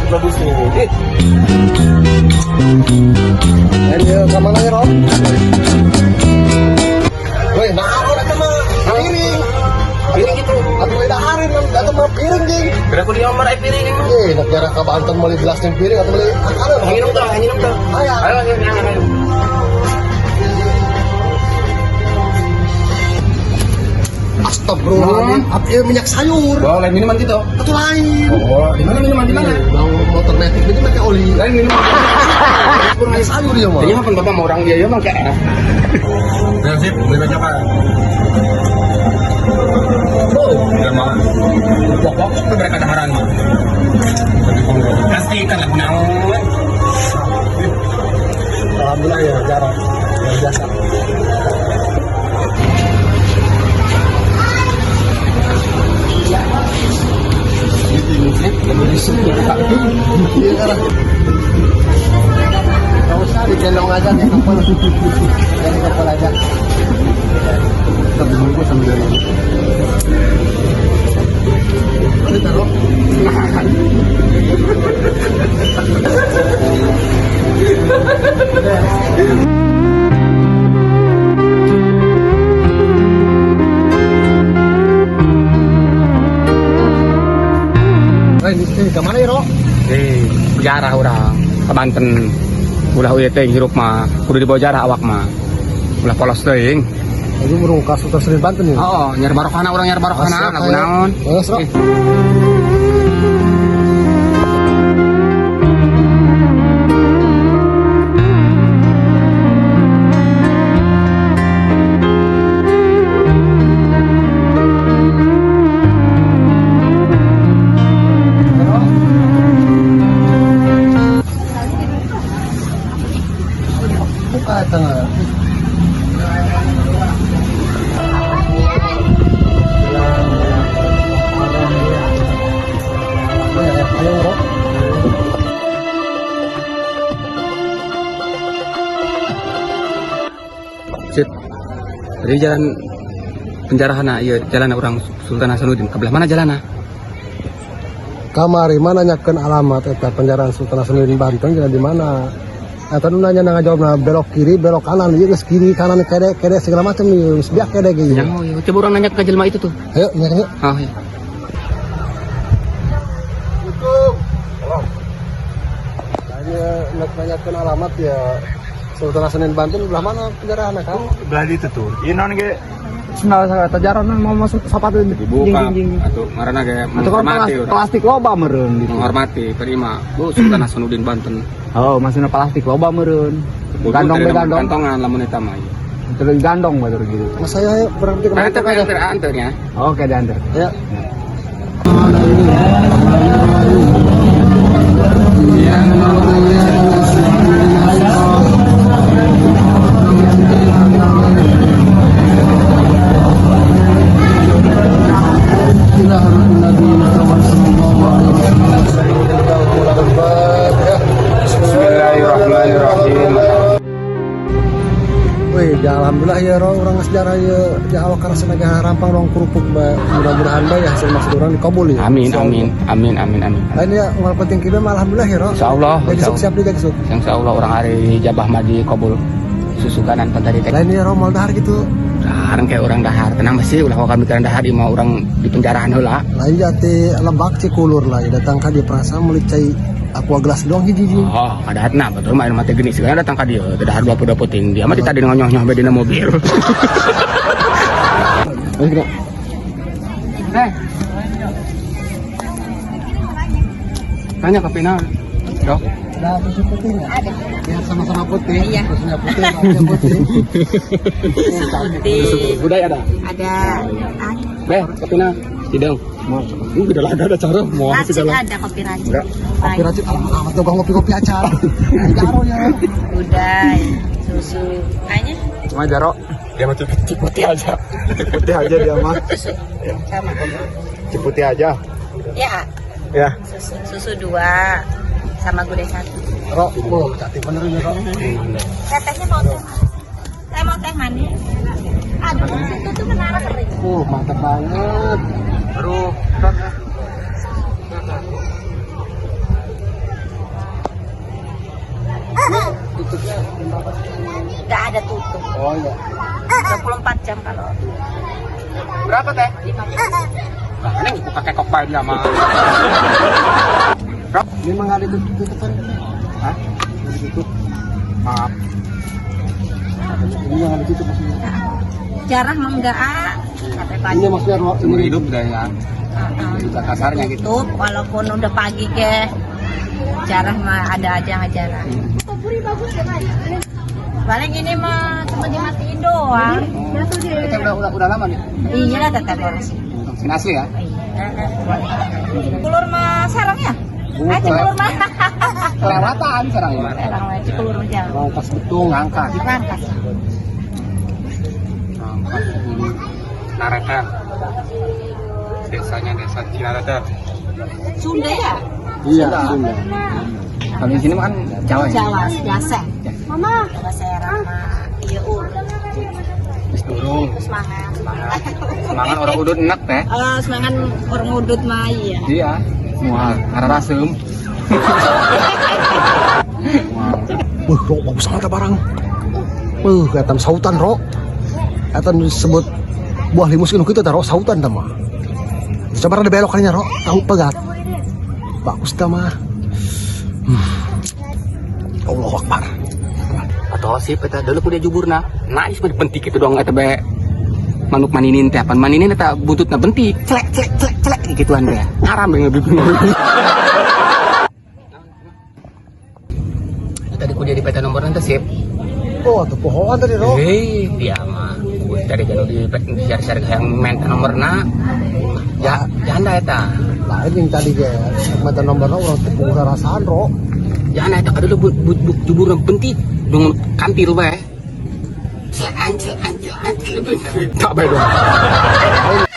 Bagus nih. Ini kemana ya, Rob? Woi, nah aku datang mah piring. Piring gitu. Atau beda hari datang mah piring ding. Berapa dia omar piring ini? Nak jarak ke Banten beli gelas dan piring atau beli ada. Nginum tuh. Ayo. Ayo. Astagfirullahaladzim. Apa minyak sayur? Bawa lain minuman gitu. Atau lain. Oh, di mana minuman di mana? Bang motor metik ini pakai oli. Lain minuman. Minyak sayur dia mah. Ini apa bapak mau orang dia ya bang kayak. Sip, beli banyak apa? Oh, udah mau. Pokok itu mereka daharan mah. Pasti kan lagu naon. Alhamdulillah ya jarang. Luar biasa. Iya kan? Gak usah digendong aja di kapal. Dari kapal aja. Kita menunggu sambil dari. Nanti taruh. Ini kemana ya, Ro? Jarah orang ke Banten. Ulah uya teh hirup mah kudu dibawa jarah awak mah. Ulah polos teuing. Ini burung kasus tersebut Banten ya? Oh, nyari barokana orang nyari barokana lagu naon. Terus, Ro? Buka tengah. Ayo, Ro. Sip. Dari jalan penjarahan ieu jalan orang Sultan Hasanuddin. Kebelah mana jalanna? Kamari mana nyakeun alamat eta penjaraan Sultan Hasanuddin Banten jalan di mana? Eta nu nanya ngajawabna belok kiri, belok kanan, ieu geus kiri, kanan kede segala macam ieu geus biak kede ge. Ya, oh, coba orang nanya ke jelema itu tuh. Ayo, nyari. Oh, ya. Ini nak nanyakeun alamat ya Sultan Hasanuddin Banten belah mana penjarahan kan? Belah itu tuh. Ini non ge Sendal tajaran mau masuk sepatu Dibuka. Atuh ngaranna ge menghormati urang. plastik loba meureun gitu. Menghormati, terima. Bu Sultan Hasanuddin Banten. Oh, masihna plastik loba meureun. Gandong be gandong. Kantongan lamun eta mah. Terus gandong batur gitu. Mas saya berhenti kemana? Anternya. Oke, diantar. Ya. Bismillahirrahmanirrahim. Wih, ya alhamdulillah ya orang sejarah ya awak karena senaga rampang rong kerupuk mudah-mudahan ya hasil maksud orang dikabul ya. Amin amin amin amin amin. Lain ya ngal penting kita mah alhamdulillah ya ro. Insyaallah. Besok siap nih besok. Insyaallah orang hari jabah madi kabul susu kanan pantari teh. Lain ya ro mal dahar gitu. Dahar kayak orang dahar. Tenang masih ulah kami mikiran dahar di mau orang di penjarahan heula. Lain ya teh lebak cikulur lah ya datang ka dia perasa meuli cai aqua gelas doang hiji. Oh, ada hatna betul main mati geni segala datang ka dieu. Dahar 20 puting dia mah ditadi ngonyoh-nyoh be dina mobil. Tanya ke Pina. Dok. Ada susu putih nggak? Ada. Ya sama-sama putih. Iya. Susunya putih, lauknya putih. Putih. Budaya ada. Ada. Beh, ke Pina. Sidang. Mau. Udah lah ada cara mau Racik ada kopi racik. Enggak. Kopi racik alamat tukang ngopi-ngopi acar. Jaro ya. Udai. Susu. Kayaknya Cuma Jaro. Dia mah putih aja. putih aja dia mah. sama. Putih aja. Ya. Ya. Susu 2 sama gulai 1. Ro, cantik bener ini Ro. Tetehnya mau teh. Saya mau teh manis. Aduh, itu tuh menara kering. Mantap banget. Aduh, Oh iya. 24 jam kalau Berapa teh? 5 jam. Nah, ini aku pakai kokpail sama. Memang ada tutupan. Hah? Ditutup. Maaf. Ini yang ada tutup maksudnya. Jarah mah enggak sampai pagi. Ini maksudnya ruang Seumur ini. hidup deh ya. Juga kasarnya gitu. Tutup walaupun udah pagi ke jarah mah ada aja ngajarah. Paling ini mah cuma dimatiin doang. Kita udah lama nih. Iya tetap harus. Sini asli ya. Kulur mah sarang ya? Cikulur mah. Kelewatan sekarang ini. Sarang mah Cikulur mah jalan. Rangkas betung. Ngangkat. Rangkas. Ngangkat. Nareter. Desanya desa Cinareter. Sunda ya? Iya, Sunda. Kalau di sini mah kan Jawa ya. Jawa, Jaseng. Mama. Jawa serang mah iya Wis durung. semangat. Semangat orang udut enak teh. Semangat orang udut mah iya. Iya. Mual, arah rasem. Wah, Ro, bagus banget ya barang. Kelihatan sautan, Ro. Kelihatan disebut buah limus ini kita taruh sautan dah mah. Coba ada belokannya, Ro. Tahu pegat. Bagus dah mah. Allah Akbar. Atau sih peta dulu kuda juburna. Nais mah bentik itu doang eta be. Manuk maninin teh, pan maninin eta buntutna bentik. Celek gituan teh. Haram be ngebibing. Tadi kuda di peta nomor nanti sip. Oh, tuh pohon tadi, Ro. Hei, dia mah. Tadi kalau di share yang main nomorna. Ya, janda eta. Lain yang tadi ge mata nomornya orang tepung rasaan, Ro. Janda eta kada juburna bentik. Dengan kantil bae. Tak bae dong.